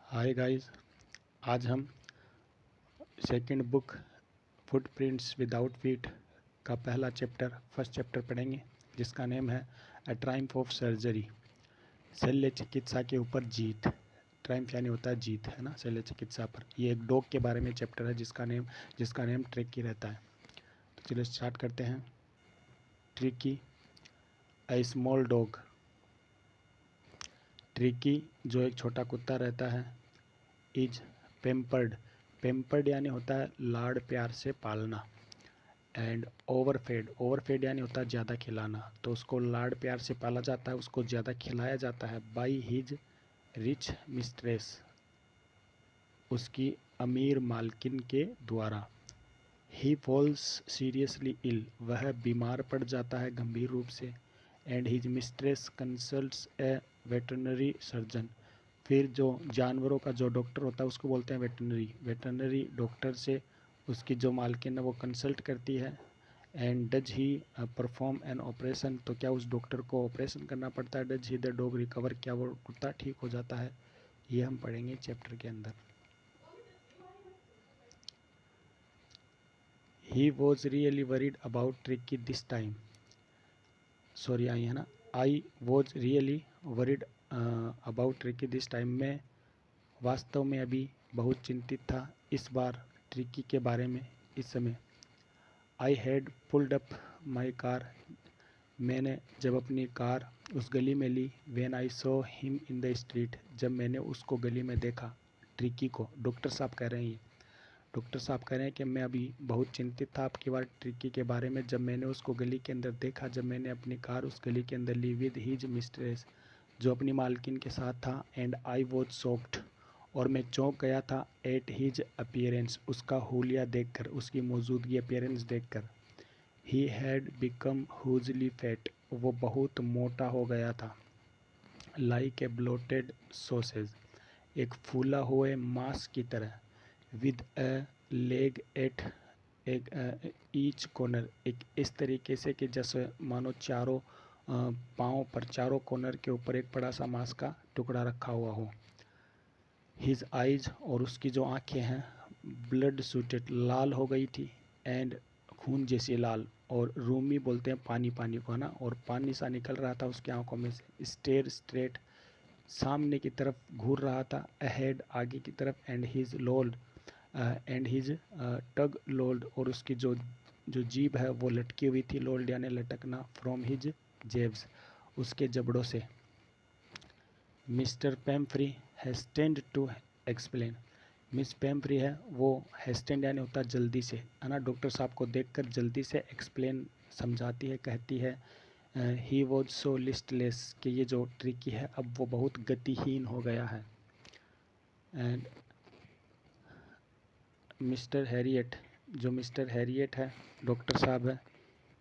Hi guys. आज हम second book footprints without feet का फर्स्ट चैप्टर पढ़ेंगे, जिसका नेम है अ ट्रायम्फ ऑफ सर्जरी। शल्य चिकित्सा के ऊपर जीत। ट्रायम्फ यानी होता है जीत, है ना, शल्य चिकित्सा पर। ये एक डॉग के बारे में चैप्टर है जिसका नेम ट्रिकी रहता है। तो चलिए स्टार्ट करते हैं। Tricky, a small dog. Tricky जो एक छोटा कुत्ता रहता है, इज पेम्पर्ड। पेम्पर्ड यानी होता है लाड़ प्यार से पालना। एंड ओवरफेड यानी होता है ज़्यादा खिलाना। तो उसको लाड़ प्यार से पाला जाता है, उसको ज़्यादा खिलाया जाता है। बाई हिज रिच मिस्ट्रेस, उसकी अमीर मालकिन के द्वारा। ही फॉल्स सीरियसली इल, वह बीमार पड़ जाता है गंभीर रूप से। And his mistress consults A veterinary surgeon, फिर जो जानवरों का जो डॉक्टर होता है उसको बोलते हैं वेटरनरी डॉक्टर से उसकी जो मालकिन है वो कंसल्ट करती है। And does he perform an operation, तो क्या उस डॉक्टर को ऑपरेशन करना पड़ता है। Does he the dog recover, क्या वो कुत्ता ठीक हो जाता है। ये हम पढ़ेंगे चैप्टर के अंदर। He was really worried about Tricki this time. Sorry, I है ना, I was really worried about Tricki this time. में वास्तव में अभी बहुत चिंतित था इस बार ट्रिकी के बारे में इस समय। I had pulled up my car, मैंने जब अपनी कार उस गली में ली। When I saw him in the street, जब मैंने उसको गली में देखा। ट्रिकी को डॉक्टर साहब कह रहे हैं, ये डॉक्टर साहब कह रहे हैं कि मैं अभी बहुत चिंतित था आपकी बार ट्रिकी के बारे में, जब मैंने उसको गली के अंदर देखा, जब मैंने अपनी कार उस गली के अंदर ली। विद हिज मिस्ट्रेस, जो अपनी मालकिन के साथ था। एंड आई वॉज शॉक्ड, और मैं चौंक गया था। एट हिज अपीयरेंस, उसका हुलिया देखकर, उसकी मौजूदगी, अपीयरेंस देखकर। He had become hugely fat, वो बहुत मोटा हो गया था। लाइक ए ब्लोटेड सॉसेज, एक फूला हुए मांस की तरह। विद अ लेग एट एक ईच कॉर्नर, एक इस तरीके से कि जैसे मानो चारों पाँव पर, चारों कॉर्नर के ऊपर एक बड़ा सा मांस का टुकड़ा रखा हुआ हो। हिज आइज, और उसकी जो आंखें हैं, ब्लड सूटेड, लाल हो गई थी। एंड खून जैसी लाल, और रूमी बोलते हैं पानी पानी को, है ना, और पानी सा निकल रहा था उसकी आंखों में से। स्टेयर स्ट्रेट, सामने की तरफ घूर रहा था। अहेड, आगे की तरफ। एंड हिज टग लोल्ड, और उसकी जो जो जीभ है वो लटकी हुई थी। लोल्ड यानी लटकना। फ्रॉम हिज जेब्स, उसके जबड़ों से। मिस्टर पेम्फ्री हेस्टेंड टू एक्सप्लेन, मिस पेम्फ्री है वो हेस्टेंड यानी होता है जल्दी से, है ना, डॉक्टर साहब को देखकर जल्दी से एक्सप्लेन, समझाती है, कहती है। ही वॉज सो लिस्टलेस, कि ये जो ट्रिकी है अब वो बहुत गतिहीन हो गया है। एंड मिस्टर हैरियट, जो मिस्टर हैरियट है, डॉक्टर साहब है।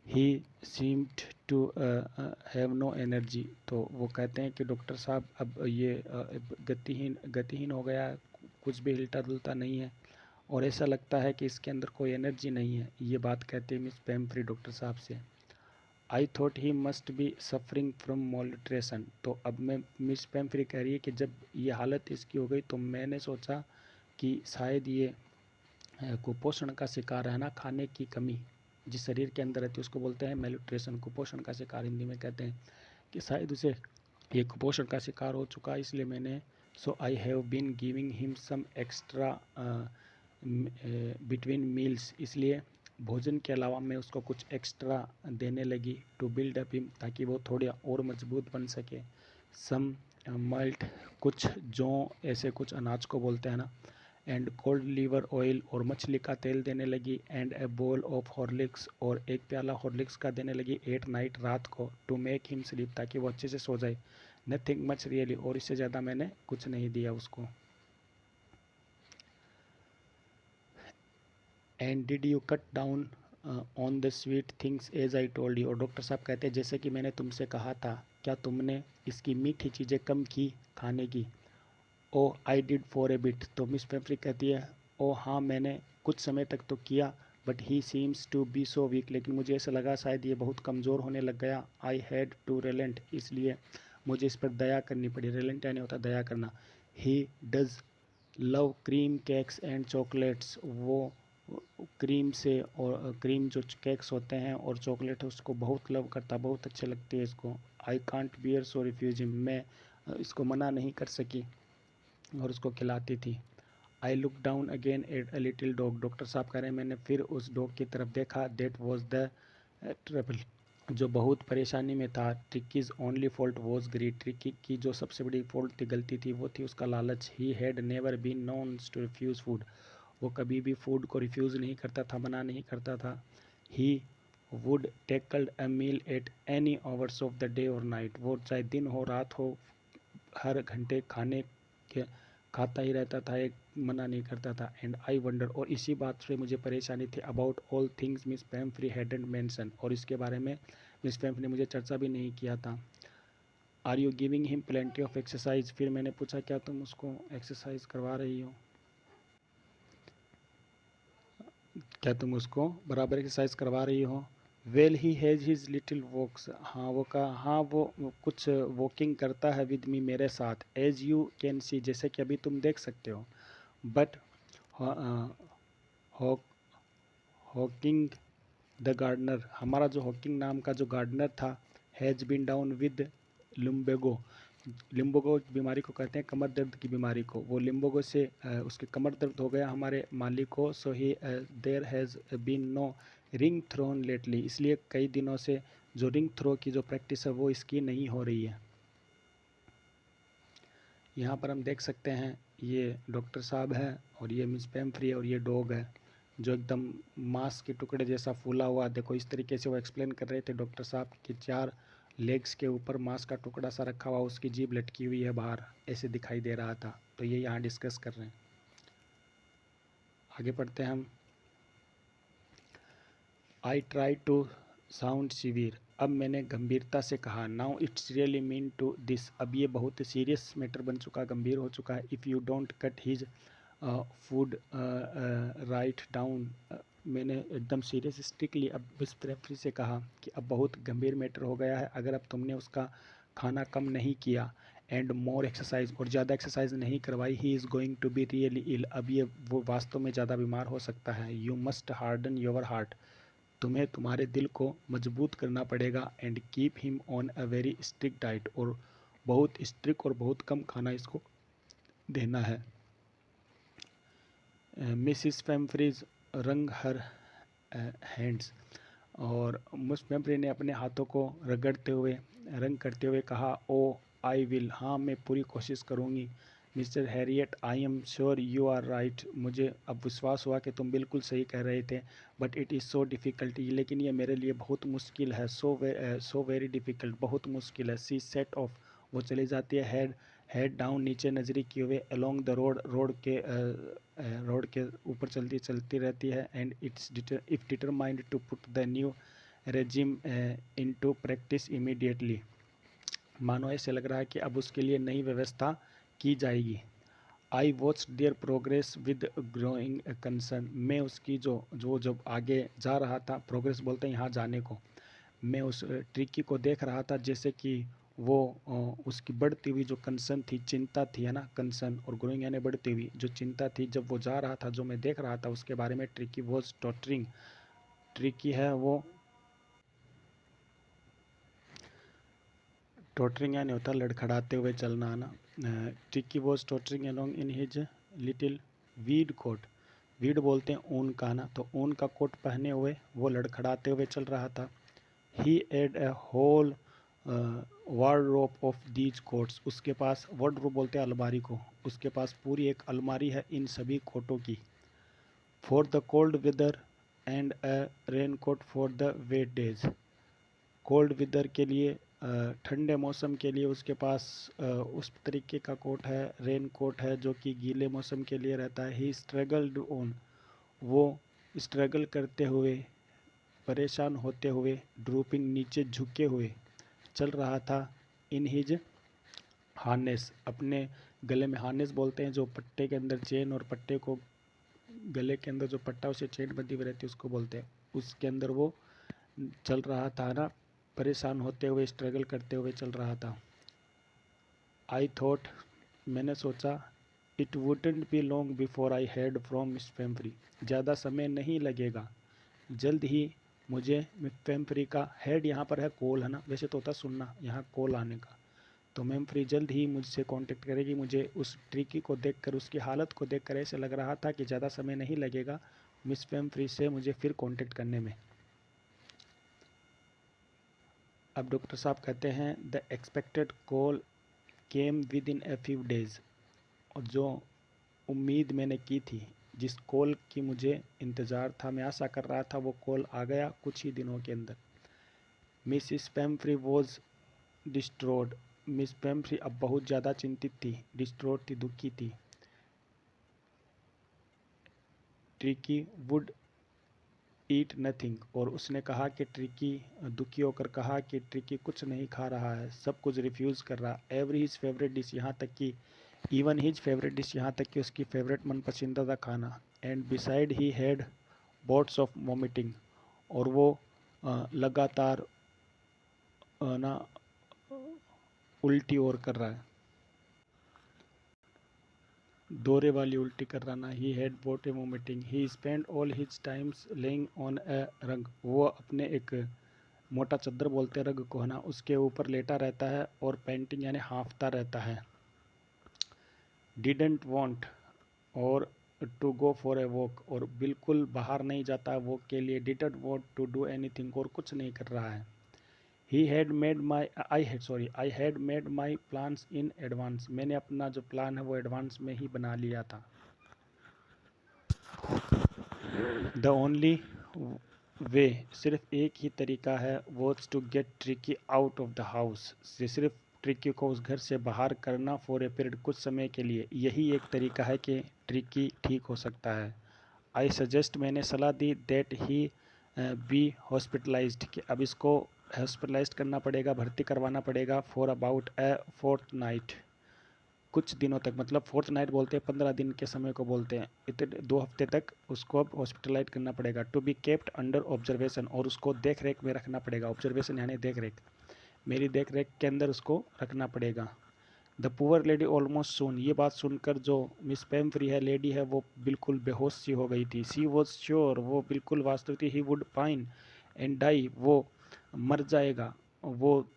He seemed to have no energy, तो वो कहते हैं कि डॉक्टर साहब अब ये गतिहीन हो गया है, कुछ भी हिलता डुलता नहीं है, और ऐसा लगता है कि इसके अंदर कोई एनर्जी नहीं है। ये बात कहते हैं मिस पेम्फ्री डॉक्टर साहब से। I thought he must be suffering from malnutrition, तो अब मैं, मिस पेम्फ्री कह रही है कि जब ये हालत इसकी हो गई तो मैंने सोचा कि शायद ये कुपोषण का शिकार है ना, खाने की कमी जिस शरीर के अंदर रहती है उसको बोलते हैं मेल्यूट्रेशन, कुपोषण का शिकार हिंदी में कहते हैं, कि शायद उसे ये कुपोषण का शिकार हो चुका है, इसलिए मैंने so I have been giving him some extra between meals, इसलिए भोजन के अलावा मैं उसको कुछ एक्स्ट्रा देने लगी। टू बिल्ड अप हिम, ताकि वो थोड़ा और मजबूत बन सके। सम मल्ट, कुछ जौ, ऐसे कुछ अनाज को बोलते हैं ना। एंड कोल्ड लीवर ऑयल, और मछली का तेल देने लगी। And A bowl of Horlicks, और एक प्याला हॉर्लिक्स का देने लगी। एट नाइट, रात को। टू मेक हिम स्लीप, ताकि वो अच्छे से सो जाए। नथिंग मच रियली, और इससे ज़्यादा मैंने कुछ नहीं दिया उसको। And did you cut down on the sweet things as I told you, और डॉक्टर साहब कहते हैं जैसे कि मैंने तुमसे कहा था, क्या तुमने इसकी मीठी चीज़ें कम की खाने की। Oh I did for a bit, तो मिस पेम्फ्री कहती है, ओ हाँ मैंने कुछ समय तक तो किया। But he seems to be so weak, लेकिन मुझे ऐसा लगा शायद ये बहुत कमज़ोर होने लग गया। आई हैड टू रेलेंट, इसलिए मुझे इस पर दया करनी पड़ी। रेलेंट यानी होता दया करना। He does love cream cakes and chocolates, वो क्रीम से और क्रीम जो केक्स होते हैं और चॉकलेट है उसको बहुत लव करता, बहुत अच्छे लगते हैं इसको। I can't bear so refuse him, मैं इसको मना नहीं कर सकी और उसको खिलाती थी। I look down again at a little dog, doctor साहब कह रहे हैं मैंने फिर उस डॉग की तरफ देखा। दैट वॉज द ट्रबल, जो बहुत परेशानी में था। Tricki's only fault was greed, Tricki की जो सबसे बड़ी फॉल्ट थी, गलती थी, वो थी उसका लालच। He had never been known to refuse food, वो कभी भी फूड को रिफ्यूज़ नहीं करता था, मना नहीं करता था। He would tackled a meal at any hours of the day और नाइट, वो चाहे दिन हो रात हो हर घंटे खाने के खाता ही रहता था, एक मना नहीं करता था। एंड आई वंडर, और इसी बात से मुझे परेशानी थी, about all things miss Pomfrey hadn't mention, और इसके बारे में मिस पैम्फ्री ने मुझे चर्चा भी नहीं किया था। Are you giving him plenty of exercise, फिर मैंने पूछा क्या तुम उसको एक्सरसाइज करवा रही हो, क्या तुम उसको बराबर एक्सरसाइज करवा रही हो। Well he has his little walks, हाँ वो कहा, हाँ वो कुछ वॉकिंग करता है विद मी, मेरे साथ। एज यू कैन सी, जैसे कि अभी तुम देख सकते हो। बट हॉकिंग द गार्डनर, हमारा जो हॉकिंग नाम का जो गार्डनर था, हैज़ बीन डाउन विद लुम्बेगो, लिम्बोगो बीमारी को कहते हैं कमर दर्द की बीमारी को, वो लिम्बोगो से उसके कमर दर्द हो गया हमारे मालिक को। So he there has been no ring thrown lately, इसलिए कई दिनों से जो रिंग थ्रो की जो प्रैक्टिस है वो इसकी नहीं हो रही है। यहाँ पर हम देख सकते हैं ये डॉक्टर साहब है और ये मिस पैम्फ्री है और ये डॉग है जो एकदम मांस के टुकड़े जैसा फूला हुआ, देखो इस तरीके से वो एक्सप्लेन कर रहे थे डॉक्टर साहब कि 4 लेग्स के ऊपर मांस का टुकड़ा सा रखा हुआ, उसकी जीभ लटकी हुई है बाहर, ऐसे दिखाई दे रहा था। तो ये यहाँ डिस्कस कर रहे हैं। आगे पढ़ते हैं हम। I try to sound severe, अब मैंने गंभीरता से कहा। Now it's really mean to this, अब ये बहुत सीरियस मैटर बन चुका, गंभीर हो चुका है। If you don't cut his food write down, मैंने एकदम सीरियस स्ट्रिक्टली अब मिस प्रेफरी से कहा कि अब बहुत गंभीर मैटर हो गया है, अगर अब तुमने उसका खाना कम नहीं किया एंड मोर एक्सरसाइज, और ज़्यादा एक्सरसाइज नहीं करवाई, he is going to be really ill, अब ये वो वास्तव में ज़्यादा बीमार हो सकता है। You must harden your heart, तुम्हें तुम्हारे दिल को मजबूत करना पड़ेगा। And keep him on a very strict diet, और बहुत स्ट्रिक्ट और बहुत कम खाना इसको देना है। मिसिस पैम्फ्रीज रंग हर हैंड्स, और मिस पैम्फ्री ने अपने हाथों को रगड़ते हुए रंग करते हुए कहा, ओ आई विल, हाँ मैं पूरी कोशिश करूँगी। Mister Harriet, I am sure you are right, मुझे अब विश्वास हुआ कि तुम बिल्कुल सही कह रहे थे। But it is so difficult, लेकिन ये मेरे लिए बहुत मुश्किल है। सो वेरी डिफ़िकल्ट, बहुत मुश्किल है। सी सेट ऑफ, वो चली जाती है हेड डाउन, नीचे नजरी किए हुए, अलोंग द रोड, रोड के ऊपर चलती चलती रहती है। And it's if determined to put the new regime into practice immediately, मानो ऐसे लग रहा है कि अब उसके लिए नई व्यवस्था की जाएगी। I watch there progress with growing concern, मैं उसकी जो जो जब आगे जा रहा था, प्रोग्रेस बोलते हैं यहाँ जाने को, मैं उस ट्रिकी को देख रहा था जैसे कि वो उसकी बढ़ती हुई जो कंसर्न थी, चिंता थी, है ना, कंसर्न, और ग्रोइंग यानी बढ़ती हुई जो चिंता थी, जब वो जा रहा था, जो मैं देख रहा था उसके बारे में। ट्रिकी वॉज टॉटरिंग, ट्रिकी है वो, टॉटरिंग यानी होता है लड़खड़ाते हुए चलना, है ना। Tricki was tottering along in his little tweed coat, tweed बोलते हैं ऊन का ना, तो ऊन का कोट पहने हुए वो लड़खड़ाते हुए चल रहा था। He had a whole wardrobe of these coats, उसके पास, वार्डरोब बोलते हैं अलमारी को, उसके पास पूरी एक अलमारी है इन सभी कोटों की। For the cold weather and a rain coat for the wet days, cold weather के लिए, ठंडे मौसम के लिए उसके पास उस तरीके का कोट है, रेन कोट है जो कि गीले मौसम के लिए रहता है। ही स्ट्रगल्ड ऑन, वो स्ट्रगल करते हुए, परेशान होते हुए, ड्रूपिंग नीचे झुके हुए चल रहा था। इन हिज हार्नेस, अपने गले में, हार्नेस बोलते हैं जो पट्टे के अंदर चेन, और पट्टे को गले के अंदर जो पट्टा उसे चेन बंधी हुई रहती है उसको बोलते हैं, उसके अंदर वो चल रहा था ना, परेशान होते हुए, स्ट्रगल करते हुए चल रहा था। आई थॉट, मैंने सोचा, it wouldn't be long before I heard from Miss Pumphrey. ज़्यादा समय नहीं लगेगा, जल्द ही मुझे मिस पेम्फ्री का, हेड यहाँ पर है कॉल है ना, वैसे तो होता सुनना, यहाँ कॉल आने का। तो पेम्फ्री जल्द ही मुझसे कांटेक्ट करेगी। मुझे उस ट्रिकी को देखकर, उसकी हालत को देखकर ऐसे लग रहा था कि ज़्यादा समय नहीं लगेगा मिस पेम्फ्री से मुझे फिर कांटेक्ट करने में। अब डॉक्टर साहब कहते हैं the expected call came with in a few days. और जो उम्मीद मैंने की थी, जिस कॉल की मुझे इंतज़ार था, मैं आशा कर रहा था, वो कॉल आ गया कुछ ही दिनों के अंदर। Mrs Pumphrey was distraught. Miss Pumphrey अब बहुत ज़्यादा चिंतित थी, डिस्ट्रॉड थी, दुखी थी। Tricki would eat nothing. और उसने कहा कि ट्रिकी, दुखी होकर कहा कि ट्रिकी कुछ नहीं खा रहा है, सब कुछ रिफ्यूज़ कर रहा। एवरी हिज फेवरेट डिश, यहाँ तक कि इवन हिज फेवरेट डिश, यहाँ तक कि उसकी फेवरेट मन पसंदीदा खाना। And beside he had bots of vomiting. और वो लगातार ना उल्टी और कर रहा है, दौरे वाली उल्टी कर रहा ना। He had bout a vomiting. He spend all his times lying on a rug. वो अपने एक मोटा चद्दर बोलते हैं रग को है ना, उसके ऊपर लेटा रहता है और पेंटिंग यानी हाँफता रहता है। डिडेंट वॉन्ट और to go for a walk. और बिल्कुल बाहर नहीं जाता है वॉक के लिए। Didn't want to do anything, और कुछ नहीं कर रहा है। I had made my plans in advance. मैंने अपना जो प्लान है वो एडवांस में ही बना लिया था। द ओनली वे, सिर्फ एक ही तरीका है, was to get Tricki out of the house. सिर्फ ट्रिकी को उस घर से बाहर करना फॉर ए पीरियड, कुछ समय के लिए। यही एक तरीका है कि ट्रिकी ठीक हो सकता है। आई सजेस्ट, मैंने सलाह दी, दैट ही बी हॉस्पिटलाइज्ड, कि अब इसको हॉस्पिटलाइज्ड करना पड़ेगा, भर्ती करवाना पड़ेगा, for about A fourth night, कुछ दिनों तक। मतलब फोर्थ नाइट बोलते हैं 15 दिन के समय को बोलते हैं। इतने 2 हफ्ते तक उसको अब हॉस्पिटलाइज करना पड़ेगा। To be kept under observation, और उसको देख रेख में रखना पड़ेगा। ऑब्जर्वेशन यानी देख रेख, मेरी देख रेख के अंदर उसको रखना पड़ेगा। द पुअर लेडी ऑलमोस्ट सून। ये बात सुनकर जो मिस पेम्फ्री है, लेडी है, वो बिल्कुल बेहोश सी हो गई थी। सी वॉज श्योर, वो बिल्कुल वास्तव थी। He would pine and die, वो मर जाएगा, वो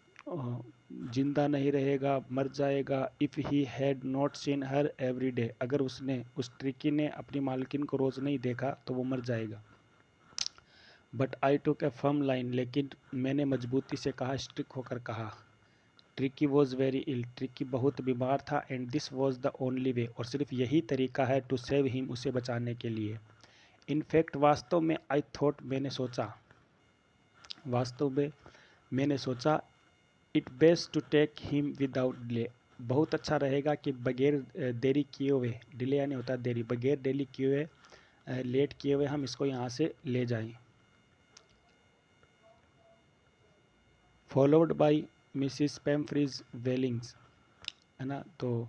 जिंदा नहीं रहेगा, मर जाएगा। If he had not seen her every day, अगर उसने, उस ट्रिकी ने अपनी मालकिन को रोज़ नहीं देखा तो वो मर जाएगा। But I took a firm line, लेकिन मैंने मजबूती से कहा, स्ट्रिक्ट होकर कहा। Tricki was very ill, Tricki बहुत बीमार था। And this was the only way, और सिर्फ यही तरीका है, टू सेव हिम, उसे बचाने के लिए। इनफैक्ट, वास्तव में, आई थॉट, मैंने सोचा, वास्तव में मैंने सोचा, it best to take him without delay, बहुत अच्छा रहेगा कि बगैर देरी किए हुए, डिले यानी होता है देरी, बगैर देरी किए हुए, लेट किए हुए हम इसको यहाँ से ले जाएं। फॉलोड बाई मिसिस पेम्फ्रीज वेलिंग्स, है ना। तो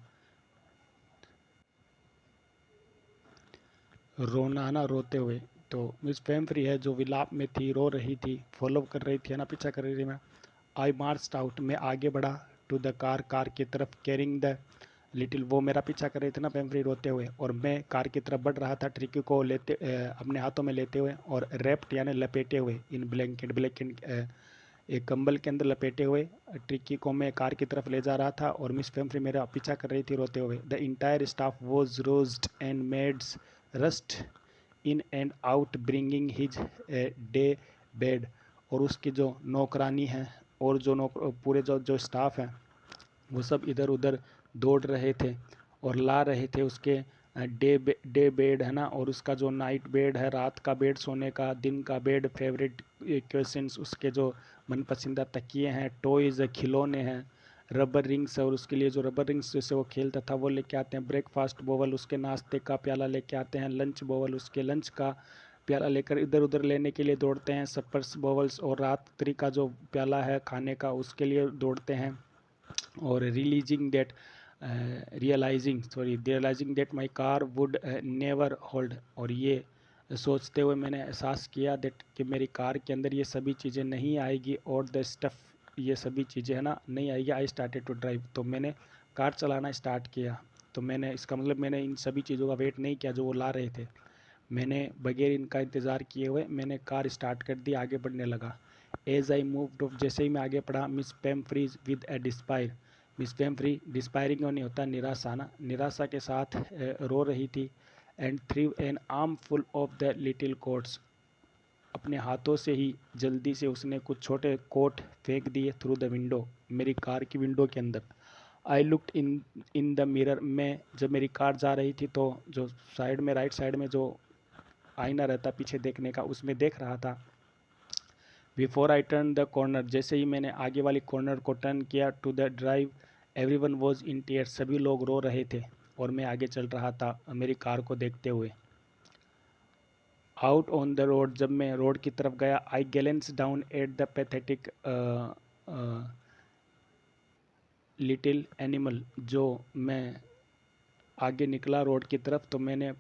रोना है ना, रोते हुए। तो मिस पेम्फ्री है जो विलाप में थी, रो रही थी, फॉलो कर रही थी, है ना, पीछा कर रही थी। मैं आई मार्च्ड आउट, मैं आगे बढ़ा, टू द कार, कार की तरफ, कैरिंग द लिटिल, वो मेरा पीछा कर रही थी ना पेम्फ्री रोते हुए, और मैं कार की तरफ बढ़ रहा था, ट्रिकी को लेते, अपने हाथों में लेते हुए, और रैप्ड यानी लपेटे हुए, इन ब्लैंकेट, एक कंबल के अंदर लपेटे हुए ट्रिकी को मैं कार की तरफ ले जा रहा था, और मिस पेम्फ्री मेरा पीछा कर रही थी रोते हुए। The entire staff was roused and maids rushed in and out bringing his day bed. और उसकी जो नौकरानी है और जो पूरे जो स्टाफ है, वो सब इधर उधर दौड़ रहे थे और ला रहे थे उसके डे बेड, है ना, और उसका जो नाइट बेड है, रात का बेड, सोने का, दिन का बेड, फेवरेट क्वेश्चंस, उसके जो मनपसंदा तकिए हैं, टॉयज़, खिलौने हैं, रबर रिंग्स, और उसके लिए जो रबर रिंग्स जैसे वो खेलता था वो लेके आते हैं, ब्रेकफास्ट बोवल, उसके नाश्ते का प्याला लेके आते हैं, लंच बोवल, उसके लंच का प्याला लेकर इधर उधर लेने के लिए दौड़ते हैं, सपर्स बोवल्स, और रात्रि का जो प्याला है खाने का उसके लिए दौड़ते हैं। और realising that my car would never hold, और ये सोचते हुए मैंने एहसास किया दैट कि मेरी कार के अंदर ये सभी चीज़ें नहीं आएगी, और द स्टफ़, ये सभी चीज़ें है ना नहीं आएगी। आई स्टार्टेड टू ड्राइव, तो मैंने कार चलाना स्टार्ट किया। तो मैंने इसका मतलब मैंने इन सभी चीज़ों का वेट नहीं किया जो वो ला रहे थे। मैंने बगैर इनका इंतज़ार किए हुए मैंने कार स्टार्ट कर दी, आगे बढ़ने लगा। एज आई मूव्ड ऑफ, जैसे ही मैं आगे बढ़ा, मिस पेमफ्रीज विद ए डिस्पायर, मिस पेमफ्री डिस्पायरिंग नहीं होता निराशा ना, निराशा के साथ रो रही थी। And threw an armful of the little coats, अपने हाथों से ही जल्दी से उसने कुछ छोटे कोट फेंक दिए थ्रू द विंडो, मेरी कार की विंडो के अंदर। I looked in the mirror, मैं जब मेरी कार जा रही थी तो जो साइड में राइट साइड में जो आईना रहता पीछे देखने का, उसमें देख रहा था। Before I turn the corner, जैसे ही मैंने आगे वाली कॉर्नर को टर्न किया, to the drive everyone was in tears, सभी लोग रो रहे थे और मैं आगे चल रहा था मेरी कार को देखते हुए। आउट ऑन द रोड, जब मैं रोड की तरफ गया, I glanced down at the pathetic little animal, जो मैं आगे निकला रोड की तरफ तो मैंने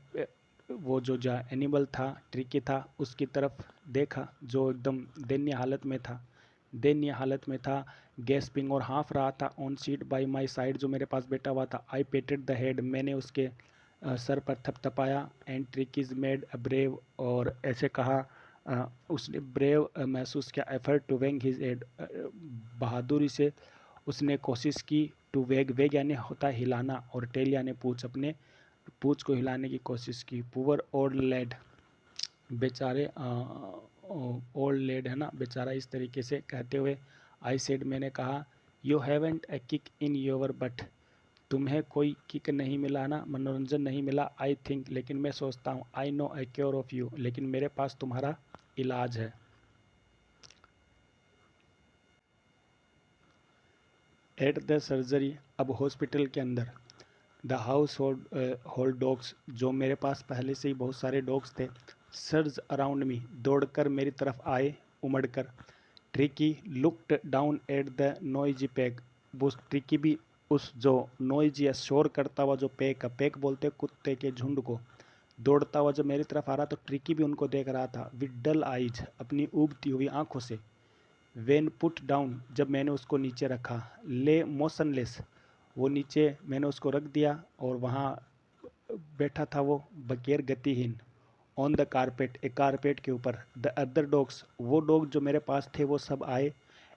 वो जो एनिमल था, ट्रिकी था, उसकी तरफ देखा जो एकदम दयनीय हालत में था, गैस्पिंग और हाँफ रहा था। On seat by my side, जो मेरे पास बैठा हुआ था। आई पेटेड द हेड, मैंने उसके सर पर थपथपाया। And Tricki's made a brave, और ऐसे कहा, उसने ब्रेव महसूस किया। Effort to wag his head, बहादुरी से उसने कोशिश की। टू वेग, वेग यानी होता है हिलाना, और टेल यानी पूछ, अपने पूछ को हिलाने की कोशिश की। पुअर ओल्ड लेड, बेचारे ओल्ड लेड है ना, बेचारा, इस तरीके से कहते हुए आई सेड, मैंने कहा, you haven't a kick in your but, तुम्हें कोई किक नहीं मिला ना, मनोरंजन नहीं मिला। आई थिंक, लेकिन मैं सोचता हूँ, I know A cure of you, लेकिन मेरे पास तुम्हारा इलाज है। एट द सर्जरी, अब हॉस्पिटल के अंदर। द हाउस होल्ड डॉग्स, जो मेरे पास पहले से ही बहुत सारे डॉग्स थे। सर्ज अराउंड मी, दौड़कर मेरी तरफ आए, उमड़कर। Tricki looked down at the noisy pack, वो ट्रिकी भी उस जो नॉइजी या शोर करता हुआ जो पैक, पैक बोलते कुत्ते के झुंड को, दौड़ता हुआ जब मेरी तरफ आ रहा तो ट्रिकी भी उनको देख रहा था, विद डल आइज, अपनी उबती हुई आंखों से। वेन पुट डाउन, जब मैंने उसको नीचे रखा। ले मोशनलेस, वो नीचे मैंने उसको रख दिया और वहाँ बैठा था वो बगैर गतिहीन। ऑन द कारपेट, एक कारपेट के ऊपर। द अदर डॉग्स, वो डॉग जो मेरे पास थे वो सब आए।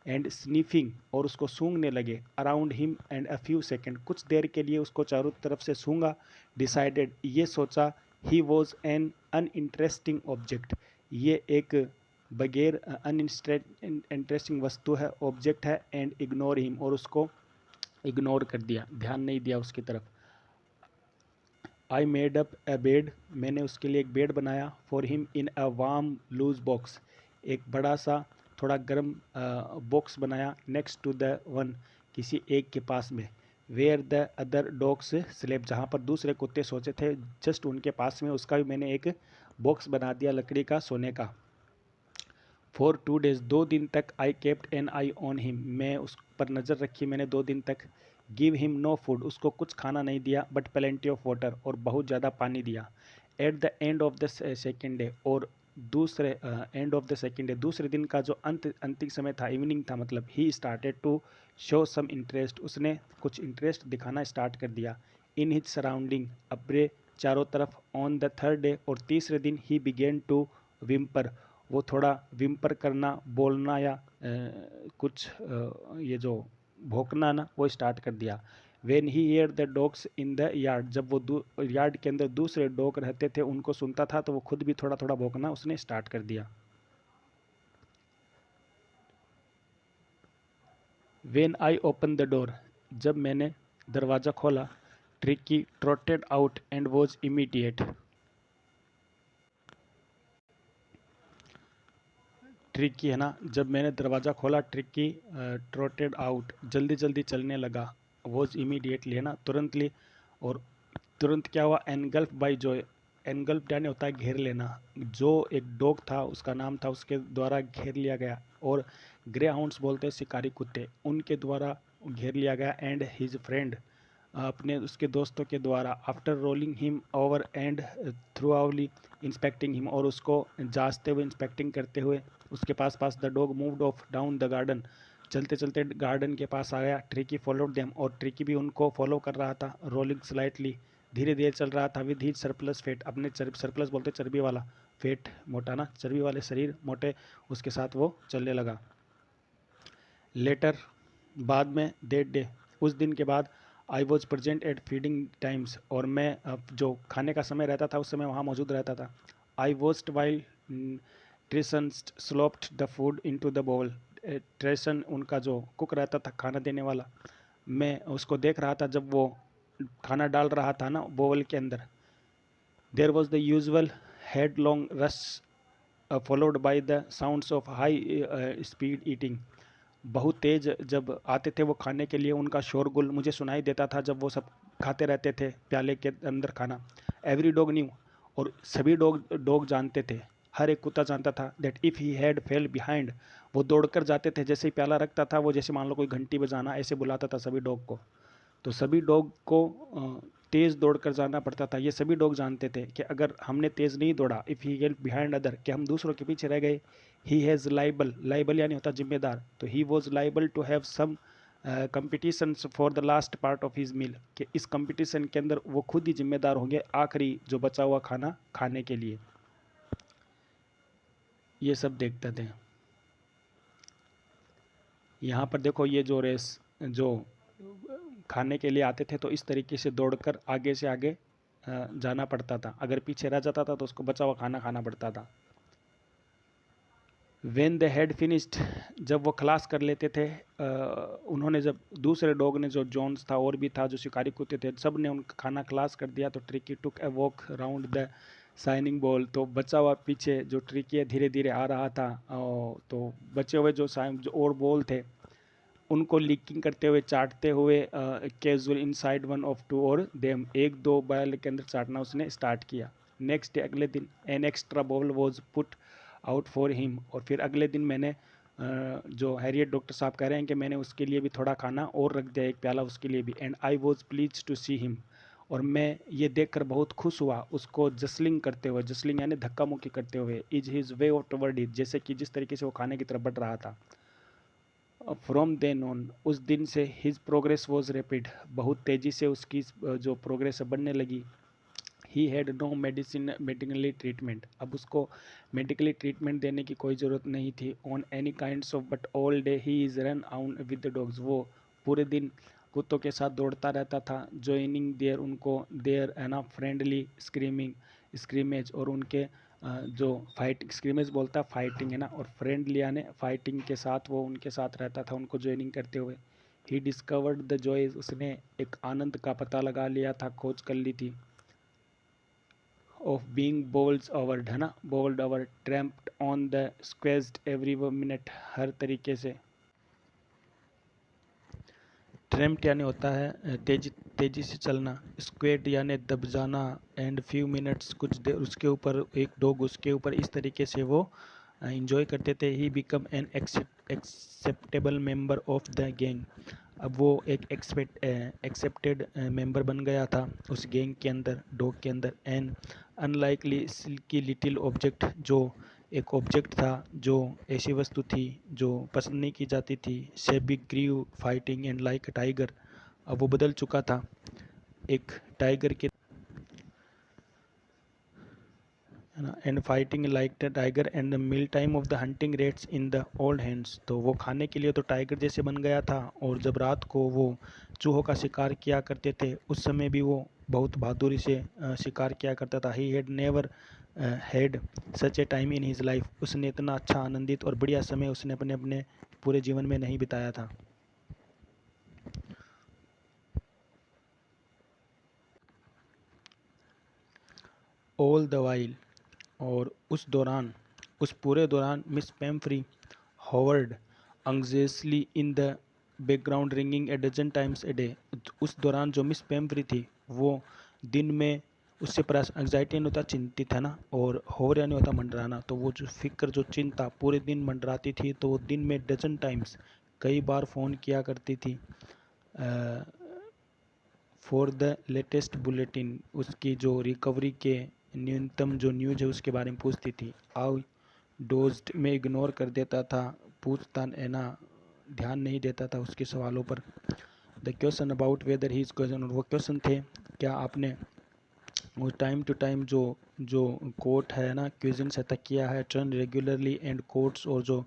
एंड स्नीफिंग, और उसको सूंघने लगे। Around him and a few second, कुछ देर के लिए उसको चारों तरफ से सूंघा। डिसाइडेड, ये सोचा, he was an uninteresting object, ये एक बगैर अनइंटरेस्टिंग वस्तु है, ऑब्जेक्ट है। एंड इग्नोर हिम, और उसको इग्नोर कर दिया, ध्यान नहीं दिया उसकी तरफ। I made up a bed, मैंने उसके लिए एक बेड बनाया। For him in a warm loose box, एक बड़ा सा थोड़ा गर्म बॉक्स बनाया। नेक्स्ट टू द वन, किसी एक के पास में। Where the other dogs slept, जहाँ पर दूसरे कुत्ते सोचे थे, जस्ट उनके पास में उसका भी मैंने एक बॉक्स बना दिया लकड़ी का, सोने का। फॉर 2 days, 2 दिन तक। I kept an eye on him, मैं उस पर नज़र रखी मैंने 2 दिन तक। गिव हिम नो फूड, उसको कुछ खाना नहीं दिया, बट प्लेंटी ऑफ वाटर, और बहुत ज़्यादा पानी दिया। At the end of the second day, और दूसरे end of the second day, दूसरे दिन का जो अंतिम समय था, इवनिंग था मतलब, he started to show some interest, उसने कुछ इंटरेस्ट दिखाना स्टार्ट कर दिया। इन हिज सराउंडिंग, अपने चारों तरफ। ऑन द थर्ड डे, और तीसरे दिन, ही बिगेन टू विम्पर, वो थोड़ा विम्पर करना, बोलना, या कुछ ये जो भौंकना ना, वो स्टार्ट कर दिया। When he hear the dogs in the yard, जब वो यार्ड के अंदर दूसरे डॉग रहते थे उनको सुनता था, तो वो खुद भी थोड़ा थोड़ा भौंकना उसने स्टार्ट कर दिया। When I open the door, जब मैंने दरवाज़ा खोला। Tricki trotted out and was immediate, Tricki है ना, जब मैंने दरवाज़ा खोला, ट्रिकी ट्रोटेड आउट, जल्दी जल्दी चलने लगा। वॉज इमीडिएटली है ना, तुरंतली, और तुरंत क्या हुआ, एनगल्फ बाई जॉय, एनगल्फ यानी होता है घेर लेना, जो एक डॉग था उसका नाम था, उसके द्वारा घेर लिया गया। और ग्रे हाउंड्स बोलते हैं शिकारी कुत्ते, उनके द्वारा घेर लिया गया। एंड हिज फ्रेंड, अपने उसके दोस्तों के द्वारा। After rolling him over and thoroughly inspecting him, और उसको जांचते हुए, इंस्पेक्टिंग करते हुए उसके पास the dog moved off down the garden, चलते चलते गार्डन के पास आया। ट्रिकी फॉलोड देम, और ट्रिकी भी उनको फॉलो कर रहा था। रोलिंग स्लाइटली, धीरे धीरे चल रहा था। विद हीज सरप्लस फेट, अपने सरप्लस बोलते चर्बी वाला, फेट मोटा ना, चर्बी वाले शरीर मोटे, उसके साथ वो चलने लगा। लेटर, बाद में, दैट डे, उस दिन के बाद, I was present eight feeding times, और मैं जो खाने का समय रहता था उस समय वहाँ मौजूद रहता था। I watched while Tristan slopped the food into the bowl, Tristan उनका जो कुक रहता था खाना देने वाला, मैं उसको देख रहा था जब वो खाना डाल रहा था ना बोवल के अंदर। There was the usual headlong rush followed by the sounds of high speed eating, बहुत तेज जब आते थे वो खाने के लिए, उनका शोरगुल मुझे सुनाई देता था जब वो सब खाते रहते थे प्याले के अंदर खाना। एवरी डॉग न्यू, और सभी डॉग जानते थे, हर एक कुत्ता जानता था, that if he had fail behind, वो दौड़कर जाते थे जैसे ही प्याला रखता था वो, जैसे मान लो कोई घंटी बजाना, ऐसे बुलाता था सभी डॉग को। तो सभी डॉग को तेज़ दौड़कर जाना पड़ता था। ये सभी डॉग जानते थे कि अगर हमने तेज़ नहीं दौड़ा, if he help behind other, कि हम दूसरों के पीछे रह गए, ही हैज़ लाइबल, लाइबल यानी होता जिम्मेदार, तो he was liable to have some competitions for the last part of his meal, कि इस कंपटीशन के अंदर वो खुद ही जिम्मेदार होंगे आखिरी जो बचा हुआ खाना खाने के लिए। ये सब देखते थे। यहाँ पर देखो ये जो रेस जो खाने के लिए आते थे तो इस तरीके से दौड़कर आगे से आगे जाना पड़ता था, अगर पीछे रह जाता था तो उसको बचा हुआ खाना खाना पड़ता था। वेन दे हैड फिनिश्ड, जब वो खलास कर लेते थे, उन्होंने जब दूसरे डॉग ने, जो जॉन्स था और भी था जो शिकारी कुत्ते थे, सब ने उनका खाना खलास कर दिया, तो tricky took a walk round the shining ball, तो बचा हुआ पीछे जो ट्रिकी है धीरे धीरे आ रहा था, तो बचे हुए जो और बॉल थे उनको लीकिंग करते हुए, चाटते हुए, casual inside one of two और देम, एक दो बैल के अंदर चाटना उसने स्टार्ट किया। नेक्स्ट डे, अगले दिन, an extra ball was put out for him, और फिर अगले दिन मैंने जो हैरियट डॉक्टर साहब कह रहे हैं कि मैंने उसके लिए भी थोड़ा खाना और रख दिया, एक प्याला उसके लिए भी। And I was pleased to see him, और मैं ये देखकर बहुत खुश हुआ उसको जसलिंग करते हुए, जसलिंग यानी धक्का मुक्की करते हुए, is his way of toward it, जैसे कि जिस तरीके से वो खाने की तरफ बढ़ रहा था। फ्रॉम देन ऑन, उस दिन से हिज प्रोग्रेस वॉज रैपिड, बहुत तेज़ी से उसकी जो प्रोग्रेस बढ़ने लगी। He had no medically treatment, अब उसको मेडिकली ट्रीटमेंट देने की कोई ज़रूरत नहीं थी। On any kinds of, but all day he is run out with the dogs, वो पूरे दिन कुत्तों के साथ दौड़ता रहता था। जॉइनिंग देयर, उनको देयर है ना फ्रेंडली स्क्रीमिंग स्क्रीमेज, और उनके जो फाइट स्क्रीमेज बोलता है फाइटिंग है ना, और फ्रेंडली यानी फाइटिंग के साथ वो उनके साथ रहता था उनको ज्वाइनिंग करते हुए। ही डिस्कवर्ड द जॉयज, उसने एक आनंद का पता लगा लिया था, खोज कर ली थी। ऑफ बीइंग बोल्ड ओवर, है ना, bowled over, trampled on the squeezed every minute, हर तरीके से। ट्रैम्प्ड यानी होता है तेजी तेजी से चलना, स्क्वेड यानी दब जाना, एंड फ्यू मिनट्स, कुछ देर उसके ऊपर, एक डॉग उसके ऊपर, इस तरीके से वो इंजॉय करते थे। He become an acceptable member of the gang, अब वो एक एक्सेप्टेड मेंबर बन गया था उस गैंग के अंदर, डॉग के अंदर। An unlikely silky little object, जो एक ऑब्जेक्ट था, जो ऐसी वस्तु थी जो पसंद नहीं की जाती थी। शेबी ग्रीव फाइटिंग एंड लाइक टाइगर, अब वो बदल चुका था एक टाइगर के, है ना। And fighting like the tiger and the meal time of the hunting rats in the old hands, तो वो खाने के लिए तो टाइगर जैसे बन गया था, और जब रात को वो चूहों का शिकार किया करते थे उस समय भी वो बहुत बहादुरी से शिकार किया करता था। ही had never had such A time in his life, उसने इतना अच्छा आनंदित और बढ़िया समय उसने अपने अपने पूरे जीवन में नहीं बिताया था। ऑल द वाइल, और उस दौरान, उस पूरे दौरान, Miss Pumphrey hovered anxiously in the background ringing a dozen times a day, उस दौरान जो मिस पेम्फ्री थी वो दिन में, उससे प्रयास एंग्जाइटी नहीं होता चिंतित, है ना, और होवर यानी होता मंडराना, तो वो जो फिक्र जो चिंता पूरे दिन मंडराती थी, तो वो दिन में डजन टाइम्स कई बार फ़ोन किया करती थी फॉर द लेटेस्ट बुलेटिन, उसकी जो रिकवरी के न्यूनतम जो न्यूज़ है उसके बारे में पूछती थी। आउ डोज्ड में इग्नोर कर देता था, पूछता है ना, ध्यान नहीं देता था उसके सवालों पर। The question about whether he is question, और वो क्वेश्चन थे क्या आपने वो टाइम टू टाइम जो जो कोट है ना, क्विजन से तकिया है, टर्न रेगुलरली एंड कोट्स, और जो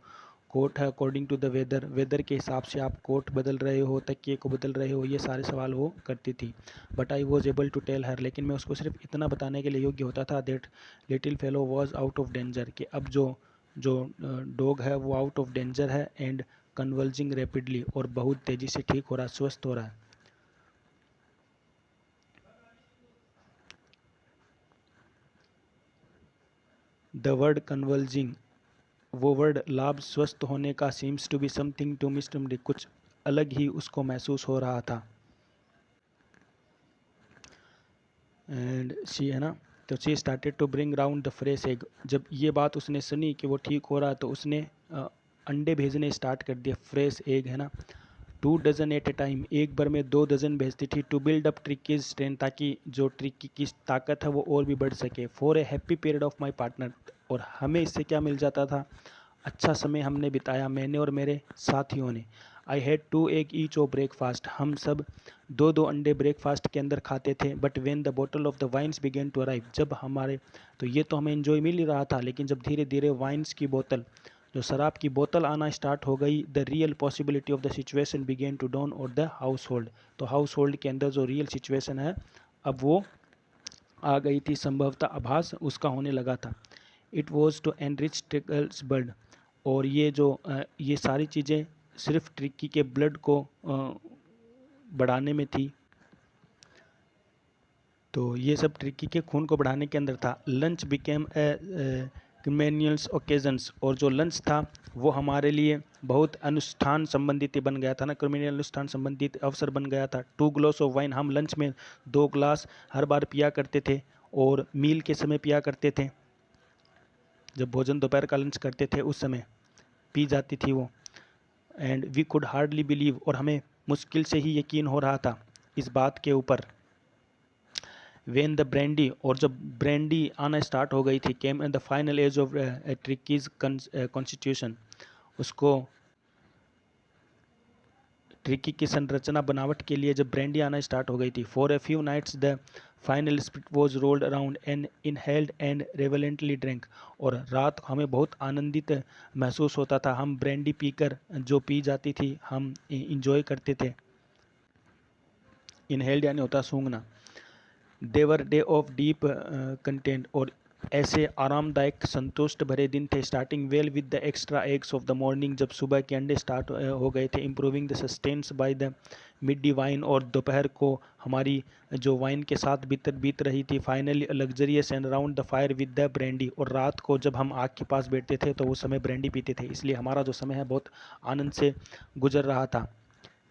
कोट है according to the weather, weather के हिसाब से आप कोट बदल रहे हो, तकिए को बदल रहे हो, ये सारे सवाल वो करती थी। But I was able to tell her, लेकिन मैं उसको सिर्फ इतना बताने के लिए योग्य होता था that little fellow was out of danger, कि अब जो जो डॉग है वो आउट ऑफ डेंजर है, एंड कन्वर्जिंग रैपिडली, और बहुत तेज़ी से ठीक हो रहा है, स्वस्थ हो रहा है। द वर्ड कन्वर्जिंग, वो वर्ड लाभ स्वस्थ होने का, seems to be something to mister, कुछ अलग ही उसको महसूस हो रहा था। एंड शी है ना, तो she started to bring round the fresh egg, जब ये बात उसने सुनी कि वो ठीक हो रहा है तो उसने अंडे भेजने स्टार्ट कर दिए, फ्रेश एग है ना। 2 डजन एट ए टाइम, एक बार में 2 डजन भेजती थी। To build up Tricki's strength, ताकि जो ट्रिकी की ताकत है वो और भी बढ़ सके। For a happy period of my partner, और हमें इससे क्या मिल जाता था, अच्छा समय हमने बिताया, मैंने और मेरे साथियों ने। I had 2 egg each of breakfast, हम सब 2 अंडे ब्रेकफास्ट के अंदर खाते थे। But when the bottle of the wines began to arrive, जब हमारे, तो ये तो हमें इन्जॉय मिल ही रहा था, लेकिन जब धीरे धीरे वाइन्स की बोतल, जो शराब की बोतल आना स्टार्ट हो गई, the real possibility of the situation began to down और द हाउस होल्ड, तो हाउस होल्ड के अंदर जो रियल सिचुएशन है अब वो आ गई थी, संभवतः आभास उसका होने लगा था। It was to enrich Tricki's blood, और ये जो ये सारी चीज़ें सिर्फ ट्रिकी के ब्लड को बढ़ाने में थी, तो ये सब ट्रिकी के खून को बढ़ाने के अंदर था। लंच बिकेम ए कमेनियल्स ओकेजन्स, और जो लंच था वो हमारे लिए बहुत अनुष्ठान संबंधित बन गया था ना, क्रिमिनल अनुष्ठान संबंधित अवसर बन गया था। 2 ग्लास ऑफ वाइन, हम लंच में 2 ग्लास हर बार पिया करते थे, और मील के समय पिया करते थे, जब भोजन दोपहर का लंच करते थे उस समय पी जाती थी वो। And we could hardly believe, और हमें मुश्किल से ही यकीन हो रहा था इस बात के ऊपर। वेन द ब्रांडी, और जब ब्रांडी आना स्टार्ट हो गई थी, came in the final edge of Tricki's constitution, उसको ट्रिकी की संरचना बनावट के लिए जब ब्रांडी आना स्टार्ट हो गई थी। For a few nights the final spirit was rolled around and inhaled and reverently drink, और रात हमें बहुत आनंदित महसूस होता था, हम ब्रांडी पीकर जो पी जाती थी हम इंजॉय करते थे। इनहेल्ड यानी होता सूंघना। देवर डे ऑफ डीप कंटेंट, और ऐसे आरामदायक संतुष्ट भरे दिन थे। Starting well with the extra eggs of the morning, जब सुबह के अंडे स्टार्ट हो गए थे। Improving the sustains by the mid D wine, और दोपहर को हमारी जो वाइन के साथ बीत रही थी। Finally luxurious and around the fire with the brandy, और रात को जब हम आग के पास बैठते थे तो उस समय ब्रांडी पीते थे, इसलिए हमारा जो समय है बहुत आनंद से गुजर रहा था।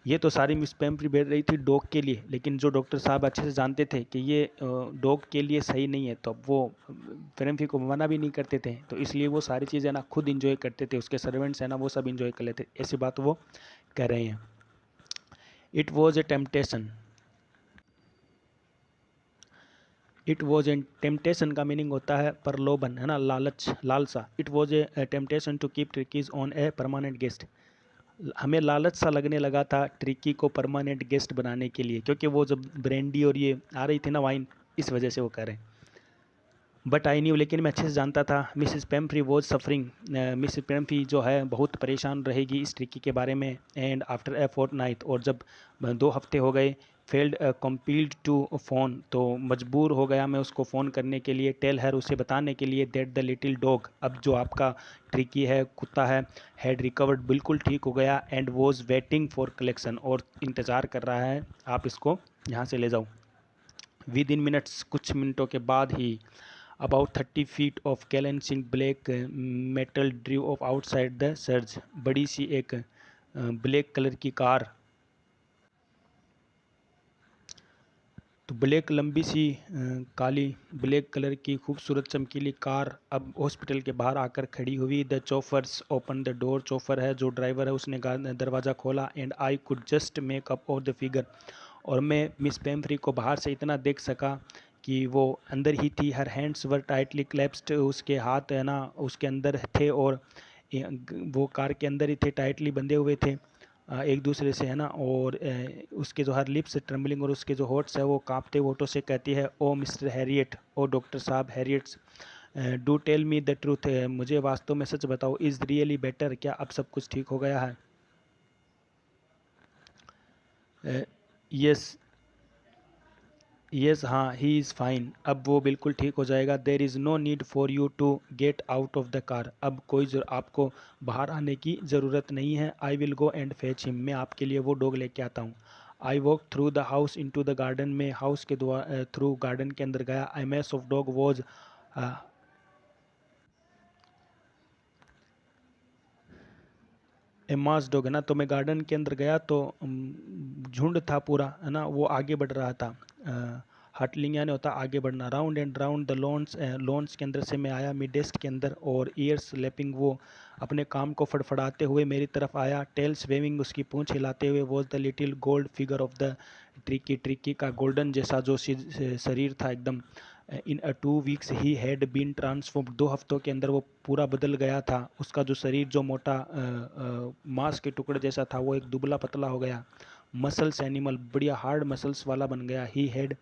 ये तो सारी मिस पेम्फ्री बैठ रही थी डॉग के लिए, लेकिन जो डॉक्टर साहब अच्छे से जानते थे कि ये डॉग के लिए सही नहीं है, तो वो पेम्फ्री को मना भी नहीं करते थे, तो इसलिए वो सारी चीज़ें ना खुद इंजॉय करते थे, उसके सर्वेंट्स हैं ना वो सब इंजॉय कर लेते, ऐसी बात वो कह रहे हैं। It was a temptation, it was a temptation का मीनिंग होता है प्रलोभन, है ना, लालच, लालसा। It was a temptation to keep Tricki's on a permanent guest, हमें लालच सा लगने लगा था ट्रिकी को परमानेंट गेस्ट बनाने के लिए, क्योंकि वो जब ब्रांडी और ये आ रही थी ना वाइन, इस वजह से वो कह रहे हैं। बट आई न्यू, लेकिन मैं अच्छे से जानता था, Mrs Pumphrey was suffering, Mrs पेम्फ्री जो है बहुत परेशान रहेगी इस ट्रिकी के बारे में। एंड आफ्टर ए फोर्टनाइट, और जब 2 हफ्ते हो गए, फेल्ड कंपील्ड टू फ़ोन, तो मजबूर हो गया मैं उसको फ़ोन करने के लिए, टेल हर, उसे बताने के लिए, दैट द लिटिल डॉग, अब जो आपका ट्रिकी है, कुत्ता है, हैड रिकवर्ड, बिल्कुल ठीक हो गया, and was waiting for collection, और इंतज़ार कर रहा है, आप इसको यहाँ से ले जाओ। विद इन मिनट्स, कुछ मिनटों के बाद ही, about 30 feet of glistening black metal drew off outside the surge, बड़ी सी एक ब्लैक कलर की कार, तो ब्लैक लंबी सी काली ब्लैक कलर की खूबसूरत चमकीली कार अब हॉस्पिटल के बाहर आकर खड़ी हुई। द चोफर्स ओपन द डोर, चोफर है जो ड्राइवर है उसने दरवाज़ा खोला। And I could just make up of the figure, और मैं मिस पेम्फ्री को बाहर से इतना देख सका कि वो अंदर ही थी। हर हैंड्स वर टाइटली क्लैप्स्ड, उसके हाथ है ना उसके अंदर थे, और वो कार के अंदर ही थे, टाइटली बंधे हुए थे। एक दूसरे से, है ना, और उसके जो हर लिप्स ट्रम्बलिंग और उसके जो होठ्स है वो कांपते होठों से कहती है, oh mister Herriot, oh doctor साहब Herriots, do tell me the truth, मुझे वास्तव में सच बताओ, इज़ रियली बेटर, क्या अब सब कुछ ठीक हो गया है? यस, यस, हाँ, ही इज़ फाइन, अब वो बिल्कुल ठीक हो जाएगा। There is no need for you to get out of the car, अब कोई आपको बाहर आने की ज़रूरत नहीं है। I will go and fetch him, मैं आपके लिए वो डॉग लेके आता हूँ। I walk through the house in to the garden, में हाउस के थ्रू गार्डन के अंदर गया। I mass of dog was, a mass dog, है ना, तो मैं गार्डन के अंदर गया तो झुंड था पूरा, है ना, वो आगे बढ़ रहा था। हटलिंग यानी होता आगे बढ़ना। Round and round the lawns, lawns के अंदर से मैं आया, मी डेस्क के अंदर, और ईयर्स लैपिंग, वो अपने काम को फड़फड़ाते हुए मेरी तरफ आया। टेल्स वेविंग, उसकी पूंछ हिलाते हुए, was the little gold figure of the Tricki, Tricki का गोल्डन जैसा जो शरीर था एकदम। In 2 weeks he had been transformed, 2 हफ्तों के अंदर वो पूरा बदल गया था। उसका जो शरीर जो मोटा मांस के टुकड़े जैसा था वो एक दुबला पतला हो गया। मसल्स एनिमल, बढ़िया हार्ड मसल्स वाला बन गया। He had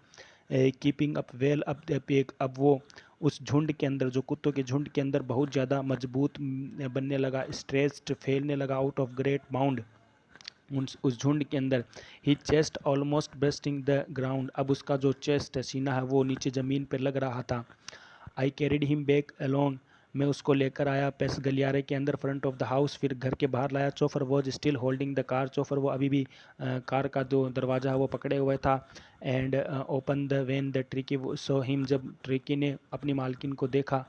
keeping up well up the pack, अब वो उस झुंड के अंदर, जो कुत्तों के झुंड के अंदर बहुत ज़्यादा मजबूत बनने लगा। स्ट्रेस्ड, फैलने लगा। आउट ऑफ ग्रेट माउंड, उस झुंड के अंदर। ही चेस्ट ऑलमोस्ट ब्रेस्टिंग द ग्राउंड, अब उसका जो चेस्ट है, सीना है, वो नीचे ज़मीन पर लग रहा था। आई कैरिड हिम बैक अलोन, मैं उसको लेकर आया पेस गलियारे के अंदर, फ्रंट ऑफ द हाउस, फिर घर के बाहर लाया। Chauffeur was still holding the car, chauffeur वो अभी भी कार का जो दरवाज़ा है वो पकड़े हुए था। And open the when the Tricki, saw him, जब ट्रिकी ने अपनी मालकिन को देखा,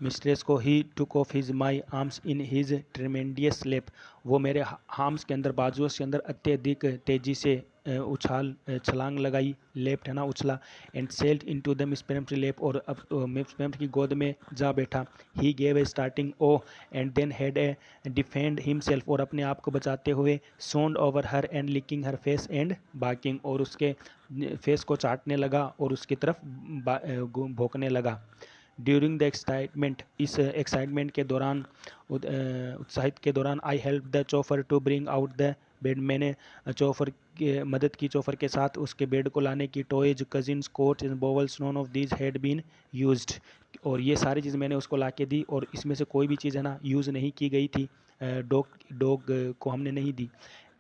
मिस्ट्रेस को, he took off his my arms in his tremendous leap, वो मेरे हार्म्स के अंदर, बाजुओं के अंदर अत्यधिक तेजी से छलांग लगाई, लेफ्ट, है ना, उछला। And sailed in to the Miss Pumphrey lap, और अब मिस पेम्फ्री की गोद में जा बैठा। He gave a starting oh and then had a defend himself, और अपने आप को बचाते हुए swooned over her and licking her face and barking, और उसके फेस को चाटने लगा और उसकी तरफ भौंकने लगा। ड्यूरिंग द एक्साइटमेंट, इस एक्साइटमेंट के दौरान, उत्साहित के दौरान, I help the chauffeur to bring out the bed, मैंने चोफर की मदद की, चोफर के साथ उसके बेड को लाने की। Toys, cushions, coats and bowls, none of these had been used, और ये सारी चीज़ मैंने उसको ला के दी, और इसमें से कोई भी चीज़, है ना, यूज़ नहीं की गई थी, डॉग डॉग को हमने नहीं दी।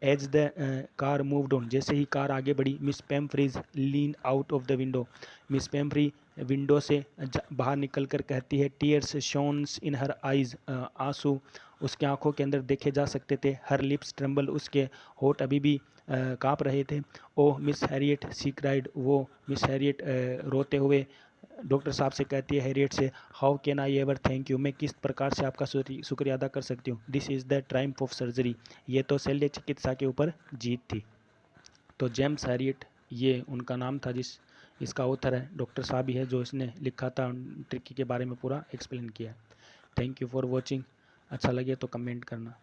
As the car moved on, जैसे ही कार आगे बढ़ी, Miss Pumphreys lean out of the window, Miss Pumphrey window से बाहर निकल कर कहती है। टीयर्स शोन्स इन हर आइज़, आंसू उसके आंखों के अंदर देखे जा सकते थे। हर लिप्स ट्रम्बल, उसके होठ अभी भी काँप रहे थे। ओह मिस हैरियट, सी क्राइड, वो मिस हैरियट रोते हुए डॉक्टर साहब से कहती है, हैरियट से, how can I ever thank you, मैं किस प्रकार से आपका शुक्रिया अदा कर सकती हूँ। This is the Triumph of surgery, ये तो शल्य चिकित्सा के ऊपर जीत थी। तो जेम्स हैरियट, ये उनका नाम था, जिस इसका ऑथर है डॉक्टर साहब ही है, जो इसने लिखा था, ट्रिकी के बारे में पूरा एक्सप्लेन किया। थैंक यू फॉर वॉचिंग, अच्छा लगे तो कमेंट करना।